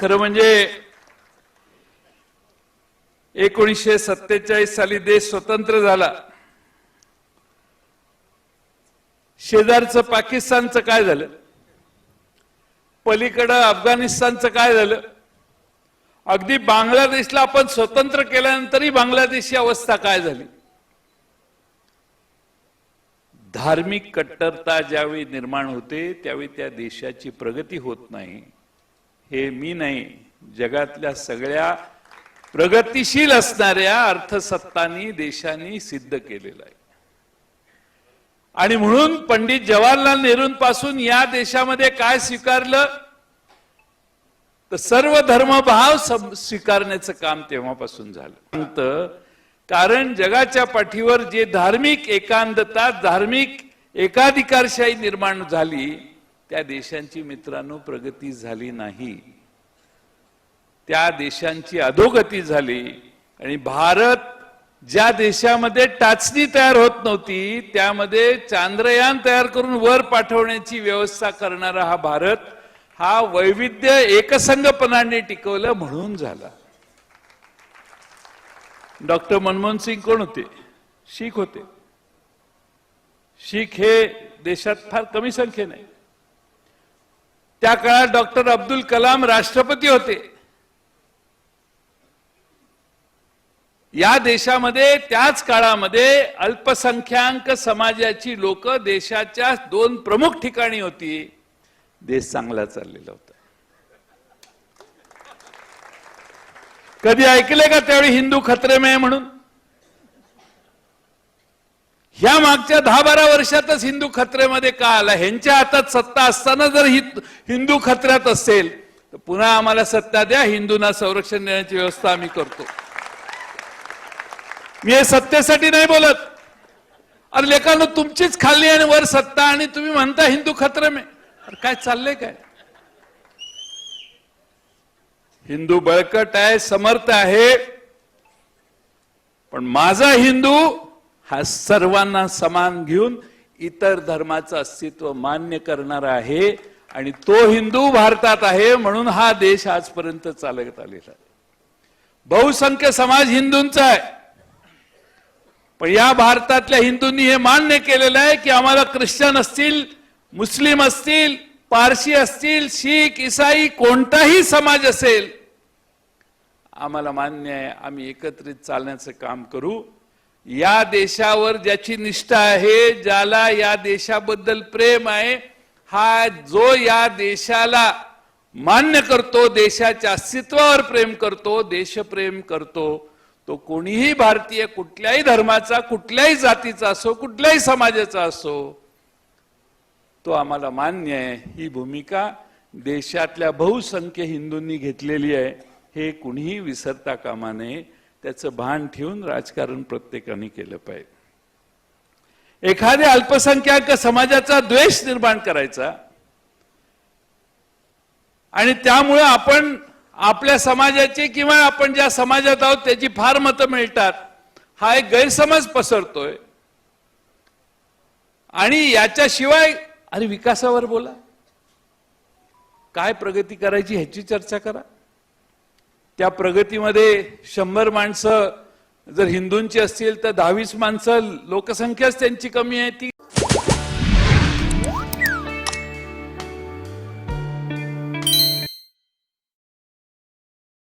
खरं म्हणजे 1947 साली देश स्वतंत्र झाला। शेजारचं पाकिस्तानचं काय झालं, पलीकडे अफगाणिस्तानचं काय झालं, अगदी बांगलादेशला आपण स्वतंत्र केल्यानंतरही बांगलादेशची अवस्था काय झाली। धार्मिक कट्टरता ज्यावेळी निर्माण होते त्यावेळी त्या देशाची प्रगती होत नाही। हे मी नाही, जगातल्या सगळ्या प्रगतिशील असणाऱ्या अर्थसत्तांनी देशांनी सिद्ध केलेलं आहे। आणि म्हणून पंडित जवाहरलाल नेहरूंपासून या देशामध्ये काय स्वीकारलं तर सर्व धर्मभाव स्वीकारण्याचं काम तेव्हापासून झालं। कारण जगाच्या पाठीवर जे धार्मिक एकांतता, धार्मिक एकाधिकारशाही निर्माण झाली त्या देशांची मित्रांनो प्रगती झाली नाही, त्या देशांची अधोगती झाली। आणि भारत ज्या देशामध्ये टाचणी तयार होत नव्हती त्यामध्ये चांद्रयान तयार करून वर पाठवण्याची व्यवस्था करणारा हा भारत, हा वैविध्य एकसंघपणाने टिकवलं म्हणून झाला। डॉक्टर मनमोहन सिंग कोण होते? शीख होते। शीख हे देशात फार कमी संख्येने आहे। त्या काळात डॉक्टर अब्दुल कलाम राष्ट्रपती होते। या देशामध्ये त्याच काळामध्ये अल्पसंख्याक समाजाची लोक देशाच्या 2 प्रमुख ठिकाणी होती। देश चांगला चाललेला होता। कधी ऐकले का त्यावेळी हिंदू खतरे में म्हणून? ह्या मागच्या 10-12 वर्षातच हिंदू खतरेमध्ये का आला? ह्यांच्या हातात सत्ता असताना जर हिंदू खतऱ्यात असेल तर पुन्हा आम्हाला सत्ता द्या, हिंदूंना संरक्षण देण्याची व्यवस्था आम्ही करतो। मी हे सत्तेसाठी नाही बोलत। अरे लेकांनो, तुमचीच खाल्ली आणि वर सत्ता आणि तुम्ही म्हणता हिंदू खतरे में। अरे काय चाललंय काय? हिंदू बळकट आहे, समर्थ आहे, पण माझा हिंदू हा सर्वांना समान घेऊन इतर धर्माचं अस्तित्व मान्य करणारा आहे। आणि तो हिंदू भारतात आहे म्हणून हा देश आजपर्यंत चालत आलेला आहे। बहुसंख्य समाज हिंदूंचा आहे, पण या भारतातल्या हिंदूंनी हे मान्य केलेलं आहे की आम्हाला ख्रिश्चन असतील, मुस्लिम असतील, पारशी असतील, शीख, ईसाई, कोणताही समाज असेल, आम्हाला मान्य आहे, आम्ही एकत्रित चालण्याचं काम करू। या देशावर ज्याची निष्ठा आहे, ज्याला या देशाबद्दल प्रेम आहे, हा जो या देशाला मान्य करतो, देशाच्या अस्तित्वावर प्रेम करतो, देशप्रेम करतो, तो कोणीही भारतीय कुठल्याही धर्माचा, कुठल्याही जातीचा असो, कुठल्याही समाजाचा असो, तो आम्हाला मान्य आहे। ही भूमिका देशातल्या बहुसंख्य हिंदूंनी घेतलेली आहे, हे कुणीही विसरता कामा नये। त्याचं भान ठेवून राजकारण प्रत्येकाने केलं पाहिजे। एखाद्या अल्पसंख्याक समाजाचा द्वेष निर्माण करायचा आणि त्यामुळे आपण आपल्या समाजाचे किंवा आपण ज्या समाजात आहोत त्याची फार मतं मिळतात, हा एक गैरसमज पसरतोय। आणि याच्याशिवाय अरे विकासावर बोला, काय प्रगती करायची ह्याची चर्चा करा। त्या प्रगतीमध्ये 100 माणसं जर हिंदूंची असतील तर 10-20 माणसं लोकसंख्याच त्यांची कमी आहे, ती